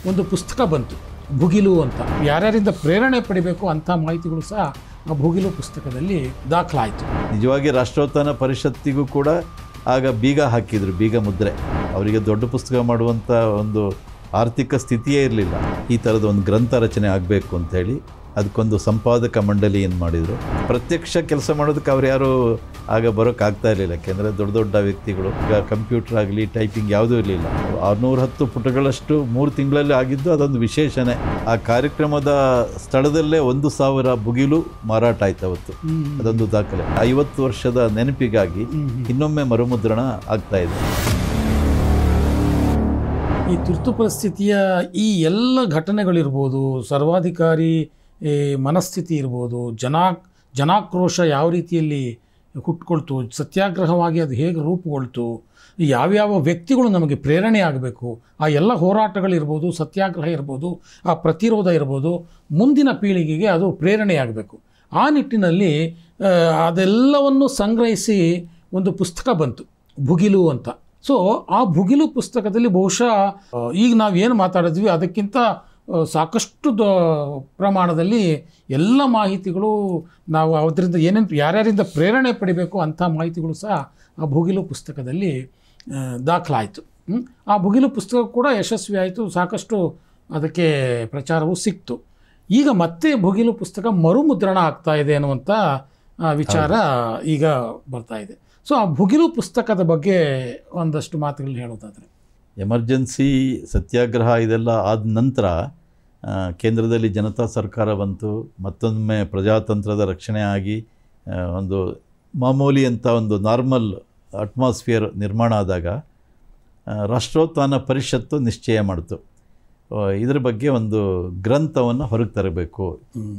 ಒಂದು ಪುಸ್ತಕ ಬಂತು ಭುಗಿಲು ಅಂತ. ಯಾರ್ಯಾರಿಂದ ಪ್ರೇರಣೆ ಪಡಿಬೇಕು ಅಂಥ ಮಾಹಿತಿಗಳು ಸಹ ಆ ಭುಗಿಲು ಪುಸ್ತಕದಲ್ಲಿ ದಾಖಲಾಯಿತು. ನಿಜವಾಗಿ ರಾಷ್ಟ್ರೋತ್ಥಾನ ಪರಿಷತ್ತಿಗೂ ಕೂಡ ಆಗ ಬೀಗ ಹಾಕಿದ್ರು, ಬೀಗ ಮುದ್ರೆ. ಅವರಿಗೆ ದೊಡ್ಡ ಪುಸ್ತಕ ಮಾಡುವಂಥ ಒಂದು ಆರ್ಥಿಕ ಸ್ಥಿತಿಯೇ ಇರಲಿಲ್ಲ. ಈ ಥರದ ಒಂದು ಗ್ರಂಥ ರಚನೆ ಆಗಬೇಕು ಅಂಥೇಳಿ ಅದಕ್ಕೊಂದು ಸಂಪಾದಕ ಮಂಡಳಿ ಏನು ಮಾಡಿದರು. ಪ್ರತ್ಯಕ್ಷ ಕೆಲಸ ಮಾಡೋದಕ್ಕೆ ಅವ್ರು ಯಾರೂ ಆಗ ಬರೋಕ್ಕಾಗ್ತಾ ಇರಲಿಲ್ಲ, ಯಾಕೆಂದರೆ ದೊಡ್ಡ ದೊಡ್ಡ ವ್ಯಕ್ತಿಗಳು. ಈಗ ಕಂಪ್ಯೂಟರ್ ಆಗಲಿ ಟೈಪಿಂಗ್ ಯಾವುದೂ ಇರಲಿಲ್ಲ. 610 ಪುಟಗಳಷ್ಟು 3 ತಿಂಗಳಲ್ಲಿ ಆಗಿದ್ದು ಅದೊಂದು ವಿಶೇಷನೇ. ಆ ಕಾರ್ಯಕ್ರಮದ ಸ್ಥಳದಲ್ಲೇ 1,000 ಭುಗಿಲು ಮಾರಾಟ ಆಯ್ತು ಅವತ್ತು. ಅದೊಂದು ದಾಖಲೆ. 50 ವರ್ಷದ ನೆನಪಿಗಾಗಿ ಇನ್ನೊಮ್ಮೆ ಮರುಮುದ್ರಣ ಆಗ್ತಾ ಇದೆ. ಈ ತುರ್ತು ಪರಿಸ್ಥಿತಿಯ ಈ ಎಲ್ಲ ಘಟನೆಗಳಿರ್ಬೋದು, ಸರ್ವಾಧಿಕಾರಿ ಮನಸ್ಥಿತಿ ಇರ್ಬೋದು, ಜನಾಕ್ರೋಶ ಯಾವ ರೀತಿಯಲ್ಲಿ ಹುಟ್ಕೊಳ್ತು, ಸತ್ಯಾಗ್ರಹವಾಗಿ ಅದು ಹೇಗೆ ರೂಪುಗೊಳ್ತು, ಯಾವ್ಯಾವ ವ್ಯಕ್ತಿಗಳು ನಮಗೆ ಪ್ರೇರಣೆ ಆಗಬೇಕು, ಆ ಎಲ್ಲ ಹೋರಾಟಗಳಿರ್ಬೋದು, ಸತ್ಯಾಗ್ರಹ ಇರ್ಬೋದು, ಆ ಪ್ರತಿರೋಧ ಇರ್ಬೋದು, ಮುಂದಿನ ಪೀಳಿಗೆಗೆ ಅದು ಪ್ರೇರಣೆಯಾಗಬೇಕು. ಆ ನಿಟ್ಟಿನಲ್ಲಿ ಅದೆಲ್ಲವನ್ನು ಸಂಗ್ರಹಿಸಿ ಒಂದು ಪುಸ್ತಕ ಬಂತು ಭುಗಿಲು ಅಂತ. ಸೊ ಆ ಭುಗಿಲು ಪುಸ್ತಕದಲ್ಲಿ ಬಹುಶಃ ಈಗ ನಾವು ಏನು ಮಾತಾಡಿದ್ವಿ ಅದಕ್ಕಿಂತ ಸಾಕಷ್ಟು ಪ್ರಮಾಣದಲ್ಲಿ ಎಲ್ಲ ಮಾಹಿತಿಗಳು, ನಾವು ಅದರಿಂದ ಏನೇನು ಯಾರ್ಯಾರಿಂದ ಪ್ರೇರಣೆ ಪಡಿಬೇಕು ಅಂಥ ಮಾಹಿತಿಗಳು ಸಹ ಆ ಭುಗಿಲು ಪುಸ್ತಕದಲ್ಲಿ ದಾಖಲಾಯಿತು. ಆ ಭುಗಿಲು ಪುಸ್ತಕ ಕೂಡ ಯಶಸ್ವಿ ಆಯಿತು, ಸಾಕಷ್ಟು ಅದಕ್ಕೆ ಪ್ರಚಾರವೂ ಸಿಕ್ತು. ಈಗ ಮತ್ತೆ ಭುಗಿಲು ಪುಸ್ತಕ ಮರುಮುದ್ರಣ ಆಗ್ತಾ ಇದೆ ಅನ್ನುವಂಥ ವಿಚಾರ ಈಗ ಬರ್ತಾ ಇದೆ. ಸೊ ಆ ಭುಗಿಲು ಪುಸ್ತಕದ ಬಗ್ಗೆ ಒಂದಷ್ಟು ಮಾತುಗಳನ್ನ ಹೇಳೋದಾದರೆ, ಎಮರ್ಜೆನ್ಸಿ ಸತ್ಯಾಗ್ರಹ ಇದೆಲ್ಲ ಆದ ನಂತರ ಕೇಂದ್ರದಲ್ಲಿ ಜನತಾ ಸರ್ಕಾರ ಬಂತು. ಮತ್ತೊಮ್ಮೆ ಪ್ರಜಾತಂತ್ರದ ರಕ್ಷಣೆ ಆಗಿ ಒಂದು ಮಾಮೂಲಿ ಅಂತ ಒಂದು ನಾರ್ಮಲ್ ಅಟ್ಮಾಸ್ಫಿಯರ್ ನಿರ್ಮಾಣ ಆದಾಗ ರಾಷ್ಟ್ರೋತ್ಥಾನ ಪರಿಷತ್ತು ನಿಶ್ಚಯ ಮಾಡಿತು, ಇದರ ಬಗ್ಗೆ ಒಂದು ಗ್ರಂಥವನ್ನು ಹೊರಗೆ ತರಬೇಕು.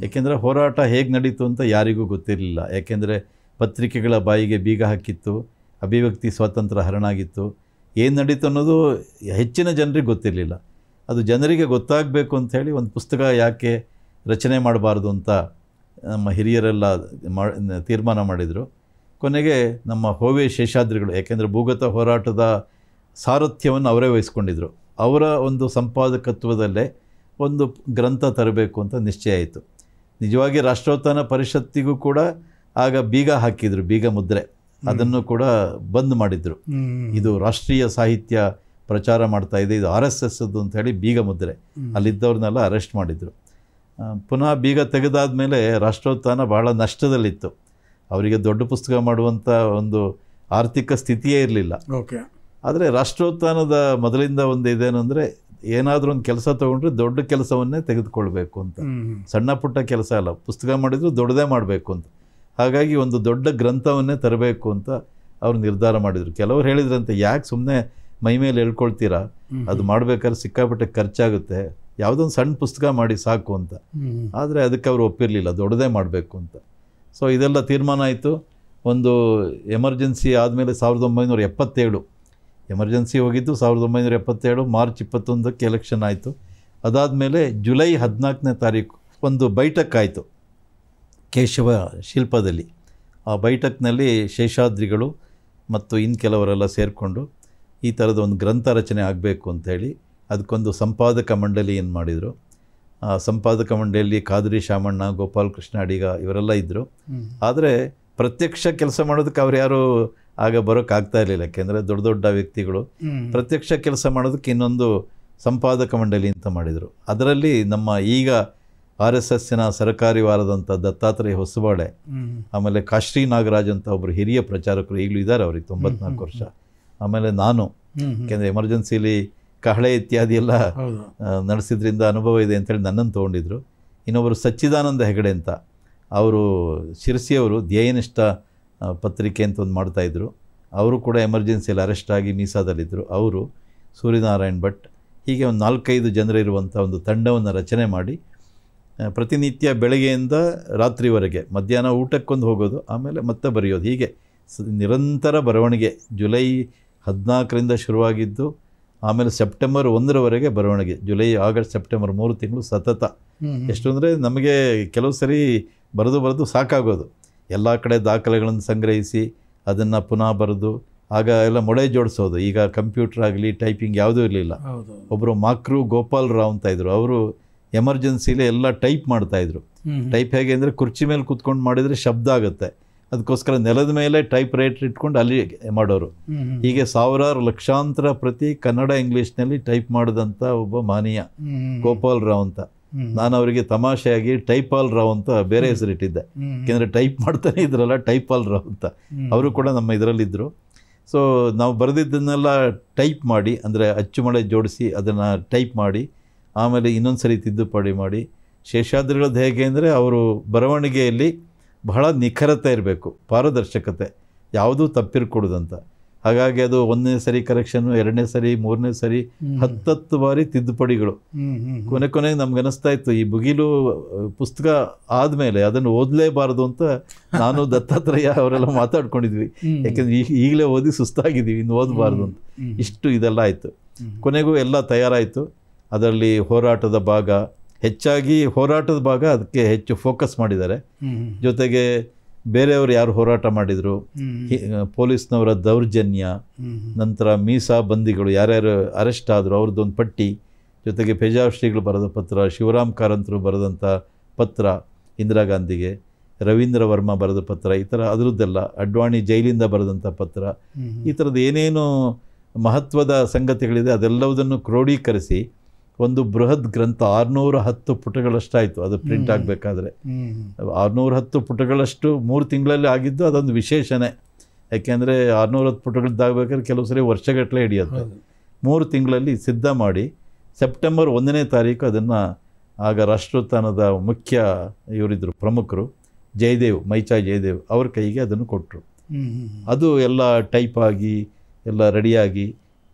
ಏಕೆಂದರೆ ಹೋರಾಟ ಹೇಗೆ ನಡೀತು ಅಂತ ಯಾರಿಗೂ ಗೊತ್ತಿರಲಿಲ್ಲ. ಯಾಕೆಂದರೆ ಪತ್ರಿಕೆಗಳ ಬಾಯಿಗೆ ಬೀಗ ಹಾಕಿತ್ತು, ಅಭಿವ್ಯಕ್ತಿ ಸ್ವಾತಂತ್ರ್ಯ ಹರಣಾಗಿತ್ತು. ಏನು ನಡೀತು ಅನ್ನೋದು ಹೆಚ್ಚಿನ ಜನರಿಗೆ ಗೊತ್ತಿರಲಿಲ್ಲ. ಅದು ಜನರಿಗೆ ಗೊತ್ತಾಗಬೇಕು ಅಂಥೇಳಿ ಒಂದು ಪುಸ್ತಕ ಯಾಕೆ ರಚನೆ ಮಾಡಬಾರ್ದು ಅಂತ ನಮ್ಮ ಹಿರಿಯರೆಲ್ಲ ತೀರ್ಮಾನ ಮಾಡಿದರು. ಕೊನೆಗೆ ನಮ್ಮ ಹೋವೆ ಶೇಷಾದ್ರಿಗಳು, ಯಾಕೆಂದರೆ ಭೂಗತ ಹೋರಾಟದ ಸಾರಥ್ಯವನ್ನು ಅವರೇ ವಹಿಸ್ಕೊಂಡಿದ್ರು, ಅವರ ಒಂದು ಸಂಪಾದಕತ್ವದಲ್ಲೇ ಒಂದು ಗ್ರಂಥ ತರಬೇಕು ಅಂತ ನಿಶ್ಚಯ ಆಯಿತು. ನಿಜವಾಗಿ ರಾಷ್ಟ್ರೋತ್ಥಾನ ಪರಿಷತ್ತಿಗೂ ಕೂಡ ಆಗ ಬೀಗ ಹಾಕಿದ್ರು, ಬೀಗ ಮುದ್ರೆ. ಅದನ್ನು ಕೂಡ ಬಂದ್ ಮಾಡಿದ್ರು. ಇದು ರಾಷ್ಟ್ರೀಯ ಸಾಹಿತ್ಯ ಪ್ರಚಾರ ಮಾಡ್ತಾ ಇದೆ, ಇದು RSS ಅಂತ ಹೇಳಿ ಬೀಗ ಮುದ್ರೆ. ಅಲ್ಲಿದ್ದವ್ರನ್ನೆಲ್ಲ ಅರೆಸ್ಟ್ ಮಾಡಿದರು. ಪುನಃ ಬೀಗ ತೆಗೆದಾದ ಮೇಲೆ ರಾಷ್ಟ್ರೋತ್ಥಾನ ಭಾಳ ನಷ್ಟದಲ್ಲಿತ್ತು. ಅವರಿಗೆ ದೊಡ್ಡ ಪುಸ್ತಕ ಮಾಡುವಂಥ ಒಂದು ಆರ್ಥಿಕ ಸ್ಥಿತಿಯೇ ಇರಲಿಲ್ಲ. ಆದರೆ ರಾಷ್ಟ್ರೋತ್ಥಾನದ ಮೊದಲಿಂದ ಒಂದು ಇದೇನು ಅಂದರೆ, ಏನಾದರೂ ಒಂದು ಕೆಲಸ ತೊಗೊಂಡ್ರೆ ದೊಡ್ಡ ಕೆಲಸವನ್ನೇ ತೆಗೆದುಕೊಳ್ಬೇಕು ಅಂತ. ಸಣ್ಣ ಪುಟ್ಟ ಕೆಲಸ ಅಲ್ಲ, ಪುಸ್ತಕ ಮಾಡಿದ್ರು ದೊಡ್ಡದೇ ಮಾಡಬೇಕು ಅಂತ. ಹಾಗಾಗಿ ಒಂದು ದೊಡ್ಡ ಗ್ರಂಥವನ್ನೇ ತರಬೇಕು ಅಂತ ಅವ್ರು ನಿರ್ಧಾರ ಮಾಡಿದರು. ಕೆಲವರು ಹೇಳಿದ್ರಂತೆ, ಯಾಕೆ ಸುಮ್ಮನೆ ಮೈ ಮೇಲೆ ಹೇಳ್ಕೊಳ್ತೀರಾ, ಅದು ಮಾಡಬೇಕಾದ್ರೆ ಸಿಕ್ಕಾಪಟ್ಟೆ ಖರ್ಚಾಗುತ್ತೆ, ಯಾವುದೊಂದು ಸಣ್ಣ ಪುಸ್ತಕ ಮಾಡಿ ಸಾಕು ಅಂತ. ಆದರೆ ಅದಕ್ಕೆ ಅವರು ಒಪ್ಪಿರಲಿಲ್ಲ, ದೊಡ್ಡದೇ ಮಾಡಬೇಕು ಅಂತ. ಸೊ ಇದೆಲ್ಲ ತೀರ್ಮಾನ ಆಯಿತು. ಒಂದು ಎಮರ್ಜೆನ್ಸಿ ಆದಮೇಲೆ 1977 ಎಮರ್ಜೆನ್ಸಿ ಹೋಗಿದ್ದು 1977 ಮಾರ್ಚ್ 21ಕ್ಕೆ ಎಲೆಕ್ಷನ್ ಆಯಿತು. ಅದಾದಮೇಲೆ ಜುಲೈ 14ನೇ ತಾರೀಕು ಒಂದು ಬೈಠಕ್ ಆಯಿತು ಕೇಶವ ಶಿಲ್ಪದಲ್ಲಿ. ಆ ಬೈಠಕ್ನಲ್ಲಿ ಶೇಷಾದ್ರಿಗಳು ಮತ್ತು ಇನ್ನು ಕೆಲವರೆಲ್ಲ ಸೇರಿಕೊಂಡು ಈ ಥರದ ಒಂದು ಗ್ರಂಥ ರಚನೆ ಆಗಬೇಕು ಅಂಥೇಳಿ ಅದಕ್ಕೊಂದು ಸಂಪಾದಕ ಮಂಡಳಿ ಏನು ಮಾಡಿದರು. ಆ ಸಂಪಾದಕ ಮಂಡಳಿಯಲ್ಲಿ ಖಾದ್ರಿ ಶಾಮಣ್ಣ, ಗೋಪಾಲ್ ಕೃಷ್ಣ ಅಡಿಗ ಇವರೆಲ್ಲ ಇದ್ದರು. ಆದರೆ ಪ್ರತ್ಯಕ್ಷ ಕೆಲಸ ಮಾಡೋದಕ್ಕೆ ಅವ್ರು ಯಾರೂ ಆಗ ಬರೋಕ್ಕಾಗ್ತಾ ಇರಲಿಲ್ಲ, ಯಾಕೆಂದರೆ ದೊಡ್ಡ ದೊಡ್ಡ ವ್ಯಕ್ತಿಗಳು. ಪ್ರತ್ಯಕ್ಷ ಕೆಲಸ ಮಾಡೋದಕ್ಕೆ ಇನ್ನೊಂದು ಸಂಪಾದಕ ಮಂಡಳಿ ಅಂತ ಮಾಡಿದರು. ಅದರಲ್ಲಿ ನಮ್ಮ ಈಗ RSSನ ಸರಕಾರಿವಾರದಂಥ ದತ್ತಾತ್ರೇಯ ಹೊಸಬಾಳೆ, ಆಮೇಲೆ ಕಾಶ್ರೀ ನಾಗರಾಜ್ ಅಂತ ಒಬ್ಬರು ಹಿರಿಯ ಪ್ರಚಾರಕರು ಈಗಲೂ ಇದ್ದಾರೆ, ಅವ್ರಿಗೆ 94 ವರ್ಷ. ಆಮೇಲೆ ನಾನು, ಯಾಕೆಂದರೆ ಎಮರ್ಜೆನ್ಸಿಲಿ ಕಹಳೆ ಇತ್ಯಾದಿ ಎಲ್ಲ ನಡೆಸಿದ್ರಿಂದ ಅನುಭವ ಇದೆ ಅಂತೇಳಿ ನನ್ನನ್ನು ತೊಗೊಂಡಿದ್ರು. ಇನ್ನೊಬ್ಬರು ಸಚ್ಚಿದಾನಂದ ಹೆಗಡೆ ಅಂತ, ಅವರು ಶಿರಸಿಯವರು ಧ್ಯೇಯನಿಷ್ಠ ಪತ್ರಿಕೆ ಅಂತ ಒಂದು ಮಾಡ್ತಾಯಿದ್ರು. ಅವರು ಕೂಡ ಎಮರ್ಜೆನ್ಸಿಯಲ್ಲಿ ಅರೆಸ್ಟ್ ಆಗಿ ಮೀಸಾದಲ್ಲಿದ್ದರು. ಅವರು, ಸೂರ್ಯನಾರಾಯಣ್ ಭಟ್, ಹೀಗೆ ಒಂದು 4-5 ಜನರಿರುವಂಥ ಒಂದು ತಂಡವನ್ನು ರಚನೆ ಮಾಡಿ ಪ್ರತಿನಿತ್ಯ ಬೆಳಗ್ಗೆಯಿಂದ ರಾತ್ರಿವರೆಗೆ, ಮಧ್ಯಾಹ್ನ ಊಟಕ್ಕೊಂದು ಹೋಗೋದು, ಆಮೇಲೆ ಮತ್ತೆ ಬರೆಯೋದು, ಹೀಗೆ ನಿರಂತರ ಬರವಣಿಗೆ. ಜುಲೈ 14ರಿಂದ ಶುರುವಾಗಿದ್ದು ಆಮೇಲೆ ಸೆಪ್ಟೆಂಬರ್ 1ರವರೆಗೆ ಬರವಣಿಗೆ. ಜುಲೈ, ಆಗಸ್ಟ್, ಸೆಪ್ಟೆಂಬರ್ 3 ತಿಂಗಳು ಸತತ. ಎಷ್ಟು ಅಂದರೆ ನಮಗೆ ಕೆಲವು ಸರಿ ಬರೆದು ಸಾಕಾಗೋದು. ಎಲ್ಲ ಕಡೆ ದಾಖಲೆಗಳನ್ನು ಸಂಗ್ರಹಿಸಿ ಅದನ್ನು ಪುನಃ ಬರೆದು ಆಗ ಎಲ್ಲ ಮೊಳೆ ಜೋಡಿಸೋದು. ಈಗ ಕಂಪ್ಯೂಟರ್ ಆಗಲಿ ಟೈಪಿಂಗ್ ಯಾವುದೂ ಇರಲಿಲ್ಲ. ಹೌದು. ಒಬ್ಬರು ಮಾಕ್ರು ಗೋಪಾಲ್ ರಾವ್ ಅಂತ ಇದ್ದರು. ಅವರು ಎಮರ್ಜೆನ್ಸಿಲಿ ಎಲ್ಲ ಟೈಪ್ ಮಾಡ್ತಾಯಿದ್ರು. ಟೈಪ್ ಹೇಗೆ ಅಂದರೆ ಕುರ್ಚಿ ಮೇಲೆ ಕೂತ್ಕೊಂಡು ಮಾಡಿದರೆ ಶಬ್ದ ಆಗುತ್ತೆ, ಅದಕ್ಕೋಸ್ಕರ ನೆಲದ ಮೇಲೆ ಟೈಪ್ ರೈಟರ್ ಇಟ್ಕೊಂಡು ಅಲ್ಲಿ ಮಾಡೋರು. ಹೀಗೆ ಸಾವಿರಾರು ಲಕ್ಷಾಂತರ ಪ್ರತಿ ಕನ್ನಡ ಇಂಗ್ಲೀಷ್ನಲ್ಲಿ ಟೈಪ್ ಮಾಡಿದಂಥ ಒಬ್ಬ ಮಾನೀಯ ಗೋಪಾಲ್ ರಾವ್ ಅಂತ. ನಾನು ಅವರಿಗೆ ತಮಾಷೆಯಾಗಿ ಟೈಪಾಲ್ ರಾವ್ ಅಂತ ಬೇರೆ ಹೆಸರಿಟ್ಟಿದ್ದೆ, ಯಾಕೆಂದರೆ ಟೈಪ್ ಮಾಡ್ತಾನೆ ಇದ್ರಲ್ಲ, ಟೈಪಾಲ್ ರಾವ್ ಅಂತ. ಅವರು ಕೂಡ ನಮ್ಮ ಇದರಲ್ಲಿದ್ದರು. ಸೊ ನಾವು ಬರೆದಿದ್ದನ್ನೆಲ್ಲ ಟೈಪ್ ಮಾಡಿ, ಅಂದರೆ ಅಚ್ಚುಮಳೆ ಜೋಡಿಸಿ ಅದನ್ನು ಟೈಪ್ ಮಾಡಿ ಆಮೇಲೆ ಇನ್ನೊಂದು ಸರಿ ತಿದ್ದುಪಡಿ ಮಾಡಿ. ಶೇಷಾದ್ರಿಗಳದ್ದು ಹೇಗೆ ಅಂದರೆ ಅವರು ಬರವಣಿಗೆಯಲ್ಲಿ ಬಹಳ ನಿಖರತೆ ಇರಬೇಕು, ಪಾರದರ್ಶಕತೆ, ಯಾವುದೂ ತಪ್ಪಿರ್ಕೊಡೋದಂತ. ಹಾಗಾಗಿ ಅದು 1ನೇ ಸರಿ ಕರೆಕ್ಷನ್ನು, 2ನೇ ಸರಿ, 3ನೇ ಸರಿ, 10 ಬಾರಿ ತಿದ್ದುಪಡಿಗಳು. ಕೊನೆಗೆ ನಮ್ಗೆ ಅನಿಸ್ತಾ ಇತ್ತು ಈ ಭುಗಿಲು ಪುಸ್ತಕ ಆದಮೇಲೆ ಅದನ್ನು ಓದಲೇಬಾರ್ದು ಅಂತ ನಾನು ದತ್ತಾತ್ರೇಯ ಅವರೆಲ್ಲ ಮಾತಾಡ್ಕೊಂಡಿದ್ವಿ. ಯಾಕೆಂದರೆ ಈಗಲೇ ಓದಿ ಸುಸ್ತಾಗಿದ್ದೀವಿ, ಇನ್ನು ಓದಬಾರ್ದು ಅಂತ. ಇಷ್ಟು ಇದೆಲ್ಲ ಆಯಿತು. ಕೊನೆಗೂ ಎಲ್ಲ ತಯಾರಾಯಿತು. ಅದರಲ್ಲಿ ಹೋರಾಟದ ಭಾಗ, ಹೆಚ್ಚಾಗಿ ಹೋರಾಟದ ಭಾಗ ಅದಕ್ಕೆ ಹೆಚ್ಚು ಫೋಕಸ್ ಮಾಡಿದ್ದಾರೆ. ಜೊತೆಗೆ ಬೇರೆಯವರು ಯಾರು ಹೋರಾಟ ಮಾಡಿದರು, ಪೊಲೀಸ್ನವರ ದೌರ್ಜನ್ಯ, ನಂತರ ಮೀಸಾ ಬಂದಿಗಳು ಯಾರ್ಯಾರು ಅರೆಸ್ಟ್ ಆದರು ಅವ್ರದ್ದೊಂದು ಪಟ್ಟಿ, ಜೊತೆಗೆ ಪೇಜಾವ್ ಶ್ರೀಗಳು ಬರೆದ ಪತ್ರ, ಶಿವರಾಮ್ ಕಾರಂತರು ಬರೆದಂಥ ಪತ್ರ ಇಂದಿರಾ ಗಾಂಧಿಗೆ, ರವೀಂದ್ರ ವರ್ಮ ಬರೆದ ಪತ್ರ, ಈ ಥರ ಅದರದ್ದೆಲ್ಲ, ಅಡ್ವಾಣಿ ಜೈಲಿಂದ ಬರೆದಂಥ ಪತ್ರ, ಈ ಥರದ್ದು ಏನೇನು ಮಹತ್ವದ ಸಂಗತಿಗಳಿದೆ ಅದೆಲ್ಲವುದನ್ನು ಕ್ರೋಢೀಕರಿಸಿ ಒಂದು ಬೃಹತ್ ಗ್ರಂಥ 610 ಪುಟಗಳಷ್ಟಾಯಿತು. ಅದು ಪ್ರಿಂಟ್ ಆಗಬೇಕಾದ್ರೆ 610 ಪುಟಗಳಷ್ಟು 3 ತಿಂಗಳಲ್ಲಿ ಆಗಿದ್ದು ಅದೊಂದು ವಿಶೇಷನೇ. ಯಾಕೆಂದರೆ 610 ಪುಟಗಳದ್ದಾಗಬೇಕಾದ್ರೆ ಕೆಲವು ಸರಿ ವರ್ಷಗಟ್ಟಲೆ ಹಿಡಿಯುತ್ತೆ. 3 ತಿಂಗಳಲ್ಲಿ ಸಿದ್ಧ ಮಾಡಿ ಸೆಪ್ಟೆಂಬರ್ 1ನೇ ತಾರೀಕು ಅದನ್ನು ಆಗ ರಾಷ್ಟ್ರೋತ್ಥಾನದ ಮುಖ್ಯ ಇವರಿದ್ದರು ಪ್ರಮುಖರು, ಜಯದೇವ್, ಮೈಚಾಯ್ ಜಯದೇವ್ ಅವ್ರ ಕೈಗೆ ಅದನ್ನು ಕೊಟ್ಟರು. ಅದು ಎಲ್ಲ ಟೈಪ್ ಆಗಿ ಎಲ್ಲ ರೆಡಿಯಾಗಿ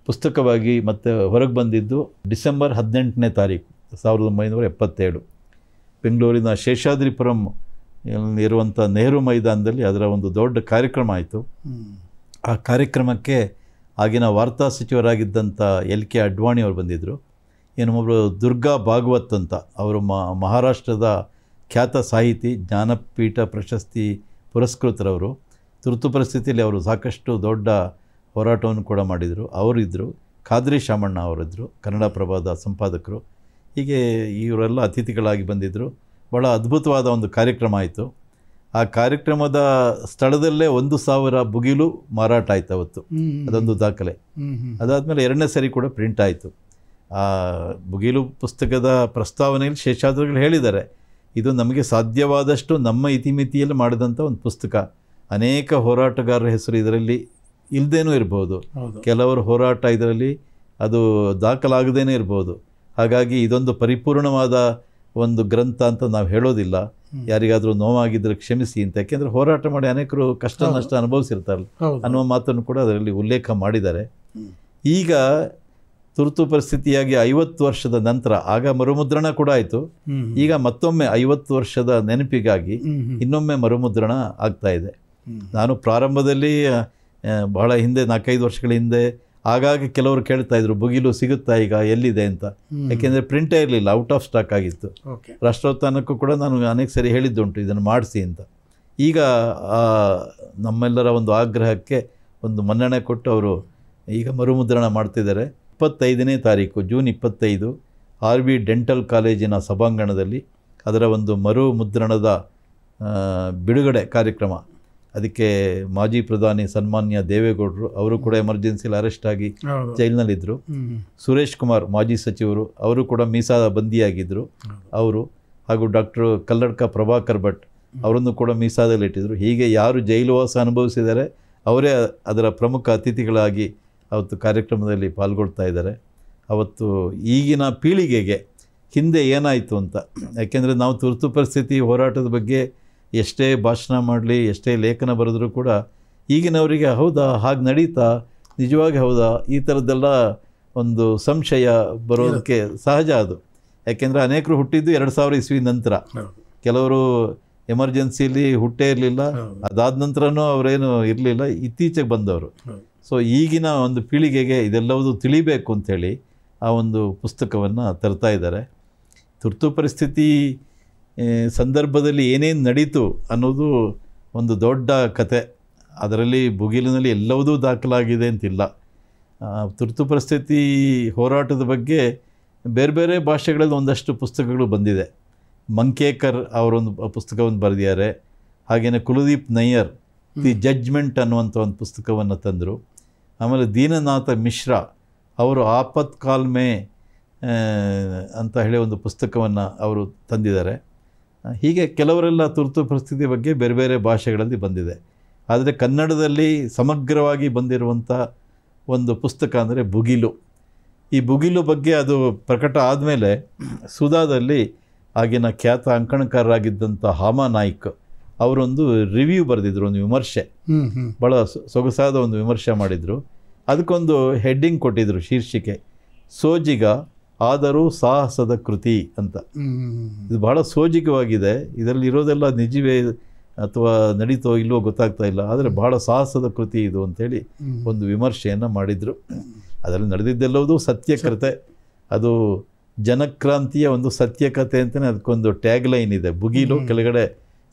ಪುಸ್ತಕವಾಗಿ ಮತ್ತೆ ಹೊರಗೆ ಬಂದಿದ್ದು ಡಿಸೆಂಬರ್ 18ನೇ ತಾರೀಕು 1977 ಬೆಂಗಳೂರಿನ ಶೇಷಾದ್ರಿಪುರಂ ಇರುವಂಥ ನೆಹರು ಮೈದಾನದಲ್ಲಿ ಅದರ ಒಂದು ದೊಡ್ಡ ಕಾರ್ಯಕ್ರಮ ಆಯಿತು. ಆ ಕಾರ್ಯಕ್ರಮಕ್ಕೆ ಆಗಿನ ವಾರ್ತಾ ಸಚಿವರಾಗಿದ್ದಂಥ LK ಅಡ್ವಾಣಿ ಅವರು ಬಂದಿದ್ದರು. ಇನ್ನೊಬ್ಬರು ದುರ್ಗಾ ಭಾಗವತ್ ಅಂತ, ಅವರು ಮಹಾರಾಷ್ಟ್ರದ ಖ್ಯಾತ ಸಾಹಿತಿ, ಜ್ಞಾನಪೀಠ ಪ್ರಶಸ್ತಿ ಪುರಸ್ಕೃತರವರು. ತುರ್ತು ಪರಿಸ್ಥಿತಿಯಲ್ಲಿ ಅವರು ಸಾಕಷ್ಟು ದೊಡ್ಡ ಹೋರಾಟವನ್ನು ಕೂಡ ಮಾಡಿದರು. ಅವರಿದ್ದರು. ಖಾದ್ರಿ ಶಾಮಣ್ಣ ಅವರಿದ್ದರು, ಕನ್ನಡ ಪ್ರಭಾದ ಸಂಪಾದಕರು. ಹೀಗೆ ಇವರೆಲ್ಲ ಅತಿಥಿಗಳಾಗಿ ಬಂದಿದ್ದರು. ಭಾಳ ಅದ್ಭುತವಾದ ಒಂದು ಕಾರ್ಯಕ್ರಮ ಆಯಿತು. ಆ ಕಾರ್ಯಕ್ರಮದ ಸ್ಥಳದಲ್ಲೇ 1,000 ಭುಗಿಲು ಮಾರಾಟ ಆಯಿತು ಅವತ್ತು. ಅದೊಂದು ದಾಖಲೆ. ಅದಾದಮೇಲೆ 2ನೇ ಸರಿ ಕೂಡ ಪ್ರಿಂಟ್ ಆಯಿತು. ಆ ಭುಗಿಲು ಪುಸ್ತಕದ ಪ್ರಸ್ತಾವನೆಯಲ್ಲಿ ಶೇಷಾದ್ರಿಗಳು ಹೇಳಿದ್ದಾರೆ, ಇದು ನಮಗೆ ಸಾಧ್ಯವಾದಷ್ಟು ನಮ್ಮ ಇತಿಮಿತಿಯಲ್ಲಿ ಮಾಡಿದಂಥ ಒಂದು ಪುಸ್ತಕ. ಅನೇಕ ಹೋರಾಟಗಾರರ ಹೆಸರು ಇದರಲ್ಲಿ ಇಲ್ಲದೇನೂ ಇರ್ಬೋದು, ಕೆಲವರು ಹೋರಾಟ ಇದರಲ್ಲಿ ಅದು ದಾಖಲಾಗದೇನೆ ಇರ್ಬೋದು. ಹಾಗಾಗಿ ಇದೊಂದು ಪರಿಪೂರ್ಣವಾದ ಒಂದು ಗ್ರಂಥ ಅಂತ ನಾವು ಹೇಳೋದಿಲ್ಲ. ಯಾರಿಗಾದರೂ ನೋವಾಗಿದ್ದರೆ ಕ್ಷಮಿಸಿ ಅಂತ. ಯಾಕೆಂದರೆ ಹೋರಾಟ ಮಾಡಿ ಅನೇಕರು ಕಷ್ಟ ನಷ್ಟ ಅನುಭವಿಸಿರ್ತಾರಲ್ಲ ಅನ್ನುವ ಮಾತನ್ನು ಕೂಡ ಅದರಲ್ಲಿ ಉಲ್ಲೇಖ ಮಾಡಿದ್ದಾರೆ. ಈಗ ತುರ್ತು ಪರಿಸ್ಥಿತಿಯಾಗಿ 50 ವರ್ಷದ ನಂತರ ಆಗ ಮರುಮುದ್ರಣ ಕೂಡ ಆಯಿತು. ಈಗ ಮತ್ತೊಮ್ಮೆ 50 ವರ್ಷದ ನೆನಪಿಗಾಗಿ ಇನ್ನೊಮ್ಮೆ ಮರುಮುದ್ರಣ ಆಗ್ತಾ ಇದೆ. ನಾನು ಪ್ರಾರಂಭದಲ್ಲಿ ಬಹಳ ಹಿಂದೆ 4-5 ವರ್ಷಗಳ ಹಿಂದೆ ಆಗಾಗ ಕೆಲವರು ಕೇಳ್ತಾ ಇದ್ರು, ಭುಗಿಲು ಸಿಗುತ್ತಾ ಈಗ, ಎಲ್ಲಿದೆ ಅಂತ. ಯಾಕೆಂದರೆ ಪ್ರಿಂಟೇ ಇರಲಿಲ್ಲ, ಔಟ್ ಆಫ್ ಸ್ಟಾಕ್ ಆಗಿತ್ತು. ರಾಷ್ಟ್ರೋತ್ಥಾನಕ್ಕೂ ಕೂಡ ನಾನು ಅನೇಕ ಸರಿ ಹೇಳಿದ್ದುಂಟು ಇದನ್ನು ಮಾಡಿಸಿ ಅಂತ. ಈಗ ನಮ್ಮೆಲ್ಲರ ಒಂದು ಆಗ್ರಹಕ್ಕೆ ಒಂದು ಮನ್ನಣೆ ಕೊಟ್ಟು ಅವರು ಈಗ ಮರುಮುದ್ರಣ ಮಾಡ್ತಿದ್ದಾರೆ. 25ನೇ ತಾರೀಕು ಜೂನ್ 25 RV ಡೆಂಟಲ್ ಕಾಲೇಜಿನ ಸಭಾಂಗಣದಲ್ಲಿ ಅದರ ಒಂದು ಮರುಮುದ್ರಣದ ಬಿಡುಗಡೆ ಕಾರ್ಯಕ್ರಮ. ಅದಕ್ಕೆ ಮಾಜಿ ಪ್ರಧಾನಿ ಸನ್ಮಾನ್ಯ ದೇವೇಗೌಡರು, ಅವರು ಕೂಡ ಎಮರ್ಜೆನ್ಸಿಲಿ ಅರೆಸ್ಟ್ ಆಗಿ ಜೈಲಿನಲ್ಲಿದ್ದರು. ಸುರೇಶ್ ಕುಮಾರ್ ಮಾಜಿ ಸಚಿವರು, ಅವರು ಕೂಡ ಮೀಸಾ ಬಂದಿಯಾಗಿದ್ದರು ಅವರು, ಹಾಗೂ ಡಾಕ್ಟರ್ ಕಲ್ಲಡ್ಕ ಪ್ರಭಾಕರ್ ಭಟ್ ಅವರನ್ನು ಕೂಡ ಮೀಸಾದಲ್ಲಿಟ್ಟಿದ್ರು. ಹೀಗೆ ಯಾರು ಜೈಲುವಾಸ ಅನುಭವಿಸಿದ್ದಾರೆ ಅವರೇ ಅದರ ಪ್ರಮುಖ ಅತಿಥಿಗಳಾಗಿ ಅವತ್ತು ಕಾರ್ಯಕ್ರಮದಲ್ಲಿ ಪಾಲ್ಗೊಳ್ತಾ ಇದ್ದಾರೆ. ಅವತ್ತು ಈಗಿನ ಪೀಳಿಗೆಗೆ ಹಿಂದೆ ಏನಾಯಿತು ಅಂತ, ಯಾಕೆಂದರೆ ನಾವು ತುರ್ತು ಪರಿಸ್ಥಿತಿ ಹೋರಾಟದ ಬಗ್ಗೆ ಎಷ್ಟೇ ಭಾಷಣ ಮಾಡಲಿ, ಎಷ್ಟೇ ಲೇಖನ ಬರೆದರೂ ಕೂಡ ಈಗಿನವರಿಗೆ ಹೌದಾ, ಹಾಗೆ ನಡೀತಾ, ನಿಜವಾಗಿ ಹೌದಾ, ಈ ಥರದ್ದೆಲ್ಲ ಒಂದು ಸಂಶಯ ಬರೋದಕ್ಕೆ ಸಹಜ ಅದು. ಯಾಕೆಂದರೆ ಅನೇಕರು ಹುಟ್ಟಿದ್ದು 2000 ಇಸ್ವಿ ನಂತರ, ಕೆಲವರು ಎಮರ್ಜೆನ್ಸಿಲಿ ಹುಟ್ಟೇ ಇರಲಿಲ್ಲ, ಅದಾದ ನಂತರನೂ ಅವರೇನು ಇರಲಿಲ್ಲ, ಇತ್ತೀಚೆಗೆ ಬಂದವರು. ಸೊ ಈಗಿನ ಒಂದು ಪೀಳಿಗೆಗೆ ಇದೆಲ್ಲವೂ ತಿಳಿಬೇಕು ಅಂಥೇಳಿ ಆ ಒಂದು ಪುಸ್ತಕವನ್ನು ತರ್ತಾ ಇದ್ದಾರೆ. ತುರ್ತು ಪರಿಸ್ಥಿತಿ ಸಂದರ್ಭದಲ್ಲಿ ಏನೇನು ನಡೀತು ಅನ್ನೋದು ಒಂದು ದೊಡ್ಡ ಕತೆ. ಅದರಲ್ಲಿ ಭುಗಿಲಿನಲ್ಲಿ ಎಲ್ಲವೂ ದಾಖಲಾಗಿದೆ ಅಂತಿಲ್ಲ. ತುರ್ತು ಪರಿಸ್ಥಿತಿ ಹೋರಾಟದ ಬಗ್ಗೆ ಬೇರೆ ಬೇರೆ ಭಾಷೆಗಳಲ್ಲಿ ಒಂದಷ್ಟು ಪುಸ್ತಕಗಳು ಬಂದಿದೆ. ಮಂಕೇಕರ್ ಅವರೊಂದು ಪುಸ್ತಕವನ್ನು ಬರೆದಿದ್ದಾರೆ. ಹಾಗೆಯೇ ಕುಲದೀಪ್ ನಯ್ಯರ್ ದಿ ಜಡ್ಜ್ಮೆಂಟ್ ಅನ್ನುವಂಥ ಒಂದು ಪುಸ್ತಕವನ್ನು ತಂದರು. ಆಮೇಲೆ ದೀನನಾಥ ಮಿಶ್ರಾ ಅವರು ಆಪತ್ ಕಾಲ್ ಮೇ ಅಂತ ಹೇಳಿ ಒಂದು ಪುಸ್ತಕವನ್ನು ಅವರು ತಂದಿದ್ದಾರೆ. ಹೀಗೆ ಕೆಲವರೆಲ್ಲ ತುರ್ತು ಪರಿಸ್ಥಿತಿ ಬಗ್ಗೆ ಬೇರೆ ಬೇರೆ ಭಾಷೆಗಳಲ್ಲಿ ಬಂದಿದೆ. ಆದರೆ ಕನ್ನಡದಲ್ಲಿ ಸಮಗ್ರವಾಗಿ ಬಂದಿರುವಂಥ ಒಂದು ಪುಸ್ತಕ ಅಂದರೆ ಭುಗಿಲು. ಈ ಭುಗಿಲು ಬಗ್ಗೆ ಅದು ಪ್ರಕಟ ಆದಮೇಲೆ ಸುಧಾದಲ್ಲಿ ಆಗಿನ ಖ್ಯಾತ ಅಂಕಣಕಾರರಾಗಿದ್ದಂಥ ಹಾಮಾ ನಾಯ್ಕ್ ಅವರೊಂದು ರಿವ್ಯೂ ಬರೆದಿದ್ರು, ಒಂದು ವಿಮರ್ಶೆ, ಭಾಳ ಸೊಗಸಾದ ಒಂದು ವಿಮರ್ಶೆ ಮಾಡಿದರು. ಅದಕ್ಕೊಂದು ಹೆಡ್ಡಿಂಗ್ ಕೊಟ್ಟಿದ್ದರು, ಶೀರ್ಷಿಕೆ ಸೋಜಿಗ ಆದರೂ ಸಾಹಸದ ಕೃತಿ ಅಂತ. ಇದು ಬಹಳ ಸೋಜಿಗವಾಗಿದೆ. ಇದರಲ್ಲಿ ಇರೋದೆಲ್ಲ ನಿಜವೇ ಅಥವಾ ನಡೀತೋ ಇಲ್ಲವೋ ಗೊತ್ತಾಗ್ತಾ ಇಲ್ಲ, ಆದರೆ ಬಹಳ ಸಾಹಸದ ಕೃತಿ ಇದು ಅಂಥೇಳಿ ಒಂದು ವಿಮರ್ಶೆಯನ್ನು ಮಾಡಿದರು. ಅದರಲ್ಲಿ ನಡೆದಿದ್ದೆಲ್ಲವೂ ಸತ್ಯಕತೆ, ಅದು ಜನಕ್ರಾಂತಿಯ ಒಂದು ಸತ್ಯಕತೆ ಅಂತಲೇ ಅದಕ್ಕೊಂದು ಟ್ಯಾಗ್ ಲೈನ್ ಇದೆ. ಭುಗಿಲು ಕೆಳಗಡೆ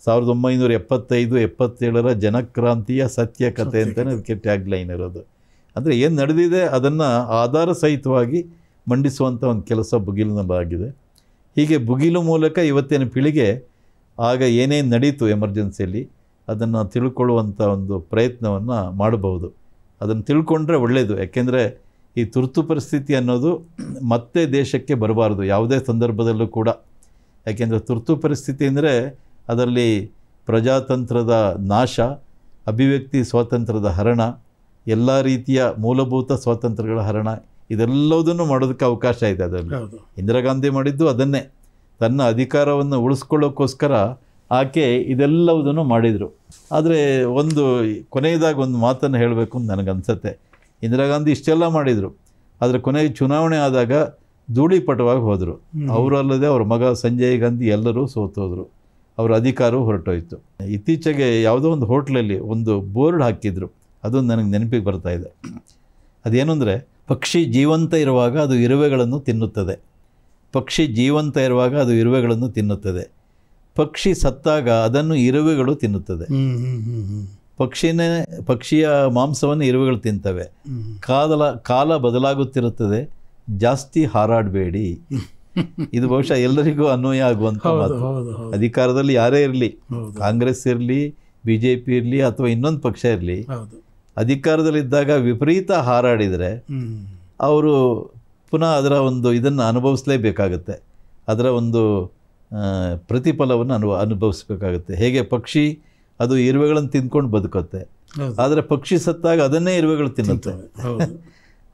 1975-77 ಜನಕ್ರಾಂತಿಯ ಸತ್ಯಕತೆ ಅಂತಲೇ ಅದಕ್ಕೆ ಟ್ಯಾಗ್ ಲೈನ್ ಇರೋದು. ಅಂದರೆ ಏನು ನಡೆದಿದೆ ಅದನ್ನು ಆಧಾರ ಸಹಿತವಾಗಿ ಮಂಡಿಸುವಂಥ ಒಂದು ಕೆಲಸ ಭುಗಿಲಿನಲ್ಲಾಗಿದೆ. ಹೀಗೆ ಭುಗಿಲು ಮೂಲಕ ಇವತ್ತಿನ ಪೀಳಿಗೆ ಆಗ ಏನೇನು ನಡೀತು ಎಮರ್ಜೆನ್ಸಿಯಲ್ಲಿ ಅದನ್ನು ತಿಳ್ಕೊಳ್ಳುವಂಥ ಒಂದು ಪ್ರಯತ್ನವನ್ನು ಮಾಡಬಹುದು. ಅದನ್ನು ತಿಳ್ಕೊಂಡ್ರೆ ಒಳ್ಳೆಯದು. ಯಾಕೆಂದರೆ ಈ ತುರ್ತು ಪರಿಸ್ಥಿತಿ ಅನ್ನೋದು ಮತ್ತೆ ದೇಶಕ್ಕೆ ಬರಬಾರ್ದು ಯಾವುದೇ ಸಂದರ್ಭದಲ್ಲೂ ಕೂಡ. ಯಾಕೆಂದರೆ ತುರ್ತು ಪರಿಸ್ಥಿತಿ ಅಂದರೆ ಅದರಲ್ಲಿ ಪ್ರಜಾತಂತ್ರದ ನಾಶ, ಅಭಿವ್ಯಕ್ತಿ ಸ್ವಾತಂತ್ರ್ಯದ ಹರಣ, ಎಲ್ಲ ರೀತಿಯ ಮೂಲಭೂತ ಸ್ವಾತಂತ್ರ್ಯಗಳ ಹರಣ, ಇದೆಲ್ಲದನ್ನು ಮಾಡೋದಕ್ಕೆ ಅವಕಾಶ ಇದೆ. ಅದರಲ್ಲಿ ಇಂದಿರಾ ಗಾಂಧಿ ಮಾಡಿದ್ದು ಅದನ್ನೇ. ತನ್ನ ಅಧಿಕಾರವನ್ನು ಉಳಿಸ್ಕೊಳ್ಳೋಕ್ಕೋಸ್ಕರ ಆಕೆ ಇದೆಲ್ಲವುದನ್ನು ಮಾಡಿದರು. ಆದರೆ ಒಂದು ಕೊನೆಯದಾಗಿ ಒಂದು ಮಾತನ್ನು ಹೇಳಬೇಕು ಅಂತ ನನಗನ್ಸುತ್ತೆ. ಇಂದಿರಾ ಗಾಂಧಿ ಇಷ್ಟೆಲ್ಲ ಮಾಡಿದರು, ಆದರೆ ಕೊನೆಗೆ ಚುನಾವಣೆ ಆದಾಗ ಧೂಳಿಪಟವಾಗಿ ಹೋದರು. ಅವರಲ್ಲದೆ ಅವ್ರ ಮಗ ಸಂಜಯ್ ಗಾಂಧಿ ಎಲ್ಲರೂ ಸೋತೋದ್ರು. ಅವರ ಅಧಿಕಾರವು ಹೊರಟೋಯ್ತು. ಇತ್ತೀಚೆಗೆ ಯಾವುದೋ ಒಂದು ಹೋಟ್ಲಲ್ಲಿ ಒಂದು ಬೋರ್ಡ್ ಹಾಕಿದ್ರು, ಅದೊಂದು ನನಗೆ ನೆನಪಿಗೆ ಬರ್ತಾಯಿದೆ. ಅದೇನು ಅಂದರೆ, ಪಕ್ಷಿ ಜೀವಂತ ಇರುವಾಗ ಅದು ಇರುವೆಗಳನ್ನು ತಿನ್ನುತ್ತದೆ, ಪಕ್ಷಿ ಜೀವಂತ ಇರುವಾಗ ಅದು ಇರುವೆಗಳನ್ನು ತಿನ್ನುತ್ತದೆ, ಪಕ್ಷಿ ಸತ್ತಾಗ ಅದನ್ನು ಇರುವೆಗಳು ತಿನ್ನುತ್ತದೆ. ಪಕ್ಷಿಯ ಮಾಂಸವನ್ನು ಇರುವೆಗಳು ತಿಂತವೆ. ಕಾಲ ಬದಲಾಗುತ್ತಿರುತ್ತದೆ, ಜಾಸ್ತಿ ಹಾರಾಡಬೇಡಿ. ಇದು ಬಹುಶಃ ಎಲ್ಲರಿಗೂ ಅನ್ವಯ ಆಗುವಂಥ ಮಾತು. ಅಧಿಕಾರದಲ್ಲಿ ಯಾರೇ ಇರಲಿ, ಕಾಂಗ್ರೆಸ್ ಇರಲಿ, BJP ಇರಲಿ ಅಥವಾ ಇನ್ನೊಂದು ಪಕ್ಷ ಇರಲಿ, ಅಧಿಕಾರದಲ್ಲಿದ್ದಾಗ ವಿಪರೀತ ಹಾರಾಡಿದರೆ ಅವರು ಪುನಃ ಅದರ ಒಂದು ಇದನ್ನು ಅನುಭವಿಸಲೇಬೇಕಾಗತ್ತೆ. ಅದರ ಒಂದು ಪ್ರತಿಫಲವನ್ನು ಅನುಭವಿಸಬೇಕಾಗತ್ತೆ. ಹೇಗೆ ಪಕ್ಷಿ ಅದು ಇರುವೆಗಳನ್ನು ತಿಂದ್ಕೊಂಡು ಬದುಕುತ್ತೆ, ಆದರೆ ಪಕ್ಷಿ ಸತ್ತಾಗ ಅದನ್ನೇ ಇರುವೆಗಳು ತಿನ್ನುತ್ತೆ.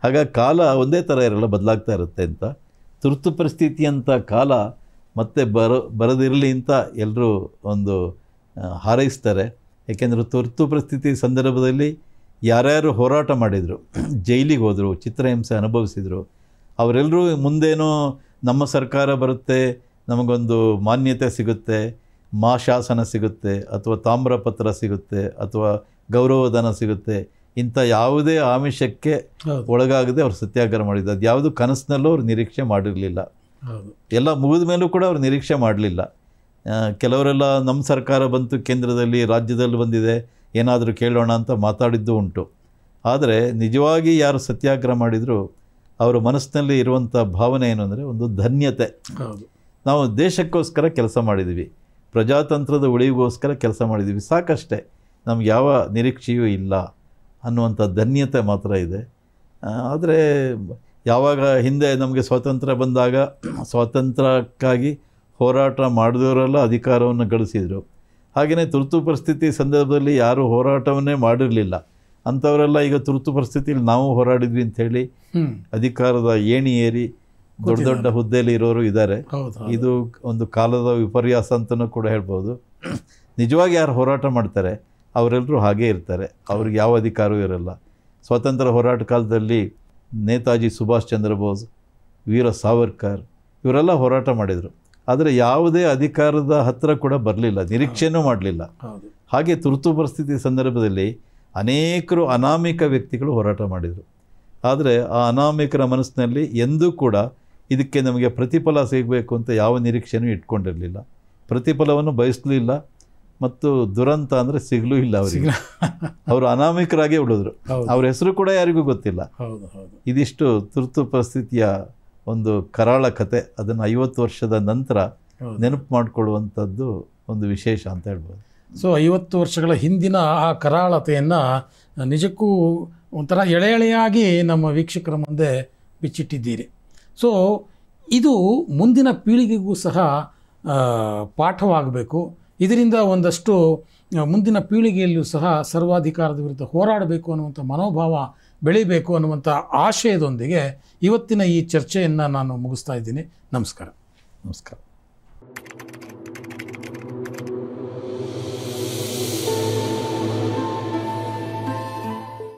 ಹಾಗಾಗಿ ಕಾಲ ಒಂದೇ ಥರ ಇರಲ್ಲ, ಬದಲಾಗ್ತಾ ಇರುತ್ತೆ ಅಂತ. ತುರ್ತು ಪರಿಸ್ಥಿತಿ ಅಂತ ಕಾಲ ಮತ್ತೆ ಬರದಿರಲಿ ಅಂತ ಎಲ್ಲರೂ ಒಂದು ಹಾರೈಸ್ತಾರೆ. ಏಕೆಂದರೆ ತುರ್ತು ಪರಿಸ್ಥಿತಿ ಸಂದರ್ಭದಲ್ಲಿ ಯಾರ್ಯಾರು ಹೋರಾಟ ಮಾಡಿದರು, ಜೈಲಿಗೆ ಹೋದರು, ಚಿತ್ರಹಿಂಸೆ ಅನುಭವಿಸಿದರು, ಅವರೆಲ್ಲರೂ ಮುಂದೇನೋ ನಮ್ಮ ಸರ್ಕಾರ ಬರುತ್ತೆ, ನಮಗೊಂದು ಮಾನ್ಯತೆ ಸಿಗುತ್ತೆ, ಶಾಸನ ಸಿಗುತ್ತೆ, ಅಥವಾ ತಾಮ್ರಪತ್ರ ಸಿಗುತ್ತೆ, ಅಥವಾ ಗೌರವಧನ ಸಿಗುತ್ತೆ, ಇಂಥ ಯಾವುದೇ ಆಮಿಷಕ್ಕೆ ಒಳಗಾಗದೆ ಅವ್ರು ಸತ್ಯಾಗ್ರಹ ಮಾಡಿದ್ದು. ಅದು ಯಾವುದು ಕನಸಿನಲ್ಲೂ ಅವ್ರು ನಿರೀಕ್ಷೆ ಮಾಡಿರಲಿಲ್ಲ. ಎಲ್ಲ ಮುಗಿದ ಮೇಲೂ ಕೂಡ ಅವ್ರು ನಿರೀಕ್ಷೆ ಮಾಡಲಿಲ್ಲ. ಕೆಲವರೆಲ್ಲ ನಮ್ಮ ಸರ್ಕಾರ ಬಂತು, ಕೇಂದ್ರದಲ್ಲಿ ರಾಜ್ಯದಲ್ಲಿ ಬಂದಿದೆ, ಏನಾದರೂ ಕೇಳೋಣ ಅಂತ ಮಾತಾಡಿದ್ದು ಉಂಟು. ಆದರೆ ನಿಜವಾಗಿ ಯಾರು ಸತ್ಯಾಗ್ರಹ ಮಾಡಿದರೂ ಅವರ ಮನಸ್ಸಿನಲ್ಲಿ ಇರುವಂಥ ಭಾವನೆ ಏನು ಅಂದರೆ ಒಂದು ಧನ್ಯತೆ. ನಾವು ದೇಶಕ್ಕೋಸ್ಕರ ಕೆಲಸ ಮಾಡಿದ್ದೀವಿ, ಪ್ರಜಾತಂತ್ರದ ಉಳಿವಿಗೋಸ್ಕರ ಕೆಲಸ ಮಾಡಿದ್ದೀವಿ, ಸಾಕಷ್ಟೇ, ನಮ್ಗೆ ಯಾವ ನಿರೀಕ್ಷೆಯೂ ಇಲ್ಲ ಅನ್ನುವಂಥ ಧನ್ಯತೆ ಮಾತ್ರ ಇದೆ. ಆದರೆ ಯಾವಾಗ ಹಿಂದೆ ನಮಗೆ ಸ್ವಾತಂತ್ರ್ಯ ಬಂದಾಗ ಸ್ವಾತಂತ್ರ್ಯಕ್ಕಾಗಿ ಹೋರಾಟ ಮಾಡಿದವರೆಲ್ಲ ಅಧಿಕಾರವನ್ನು ಗಳಿಸಿದರು. ಹಾಗೆಯೇ ತುರ್ತು ಪರಿಸ್ಥಿತಿ ಸಂದರ್ಭದಲ್ಲಿ ಯಾರು ಹೋರಾಟವನ್ನೇ ಮಾಡಿರಲಿಲ್ಲ ಅಂಥವರೆಲ್ಲ ಈಗ ತುರ್ತು ಪರಿಸ್ಥಿತಿಯಲ್ಲಿ ನಾವು ಹೋರಾಡಿದ್ವಿ ಅಂಥೇಳಿ ಅಧಿಕಾರದ ಏಣಿ ಏರಿ ದೊಡ್ಡ ದೊಡ್ಡ ಹುದ್ದೆಯಲ್ಲಿ ಇರೋರು ಇದ್ದಾರೆ. ಇದು ಒಂದು ಕಾಲದ ವಿಪರ್ಯಾಸ ಅಂತಲೂ ಕೂಡ ಹೇಳ್ಬೋದು. ನಿಜವಾಗಿ ಯಾರು ಹೋರಾಟ ಮಾಡ್ತಾರೆ ಅವರೆಲ್ಲರೂ ಹಾಗೇ ಇರ್ತಾರೆ, ಅವ್ರಿಗೆ ಯಾವ ಅಧಿಕಾರವೂ ಇರಲ್ಲ. ಸ್ವಾತಂತ್ರ್ಯ ಹೋರಾಟ ಕಾಲದಲ್ಲಿ ನೇತಾಜಿ ಸುಭಾಷ್ ಚಂದ್ರ ಬೋಸ್, ವೀರ ಸಾವರ್ಕರ್ ಇವರೆಲ್ಲ ಹೋರಾಟ ಮಾಡಿದರು, ಆದರೆ ಯಾವುದೇ ಅಧಿಕಾರದ ಹತ್ತಿರ ಕೂಡ ಬರಲಿಲ್ಲ, ನಿರೀಕ್ಷೆನೂ ಮಾಡಲಿಲ್ಲ. ಹಾಗೆ ತುರ್ತು ಪರಿಸ್ಥಿತಿ ಸಂದರ್ಭದಲ್ಲಿ ಅನೇಕರು ಅನಾಮಿಕ ವ್ಯಕ್ತಿಗಳು ಹೋರಾಟ ಮಾಡಿದರು. ಆದರೆ ಆ ಅನಾಮಿಕರ ಮನಸ್ಸಿನಲ್ಲಿ ಎಂದೂ ಕೂಡ ಇದಕ್ಕೆ ನಮಗೆ ಪ್ರತಿಫಲ ಸಿಗಬೇಕು ಅಂತ ಯಾವ ನಿರೀಕ್ಷೆನೂ ಇಟ್ಕೊಂಡಿರಲಿಲ್ಲ, ಪ್ರತಿಫಲವನ್ನು ಬಯಸಲಿಲ್ಲ. ಮತ್ತು ದುರಂತ ಅಂದರೆ ಸಿಗಲೂ ಇಲ್ಲ ಅವರಿಗೆ. ಅವರು ಅನಾಮಿಕರಾಗೇ ಉಳಿದ್ರು. ಅವ್ರ ಹೆಸರು ಕೂಡ ಯಾರಿಗೂ ಗೊತ್ತಿಲ್ಲ. ಇದಿಷ್ಟು ತುರ್ತು ಪರಿಸ್ಥಿತಿಯ ಒಂದು ಕರಾಳ ಕತೆ. ಅದನ್ನು 50 ವರ್ಷದ ನಂತರ ನೆನಪು ಮಾಡಿಕೊಳ್ಳುವಂಥದ್ದು ಒಂದು ವಿಶೇಷ ಅಂತ ಹೇಳ್ಬೋದು. ಸೊ 50 ವರ್ಷಗಳ ಹಿಂದಿನ ಆ ಕರಾಳತೆಯನ್ನು ನಿಜಕ್ಕೂ ಒಂಥರ ಎಳೆಯಾಗಿ ನಮ್ಮ ವೀಕ್ಷಕರ ಮುಂದೆ ಬಿಚ್ಚಿಟ್ಟಿದ್ದೀರಿ. ಸೊ ಇದು ಮುಂದಿನ ಪೀಳಿಗೆಗೂ ಸಹ ಪಾಠವಾಗಬೇಕು. ಇದರಿಂದ ಒಂದಷ್ಟು ಮುಂದಿನ ಪೀಳಿಗೆಯಲ್ಲೂ ಸಹ ಸರ್ವಾಧಿಕಾರದ ವಿರುದ್ಧ ಹೋರಾಡಬೇಕು ಅನ್ನುವಂಥ ಮನೋಭಾವ ಬೆಳೀಬೇಕು ಅನ್ನುವಂಥ ಆಶಯದೊಂದಿಗೆ ಇವತ್ತಿನ ಈ ಚರ್ಚೆಯನ್ನು ನಾನು ಮುಗಿಸ್ತಾ ಇದ್ದೀನಿ. ನಮಸ್ಕಾರ. ನಮಸ್ಕಾರ.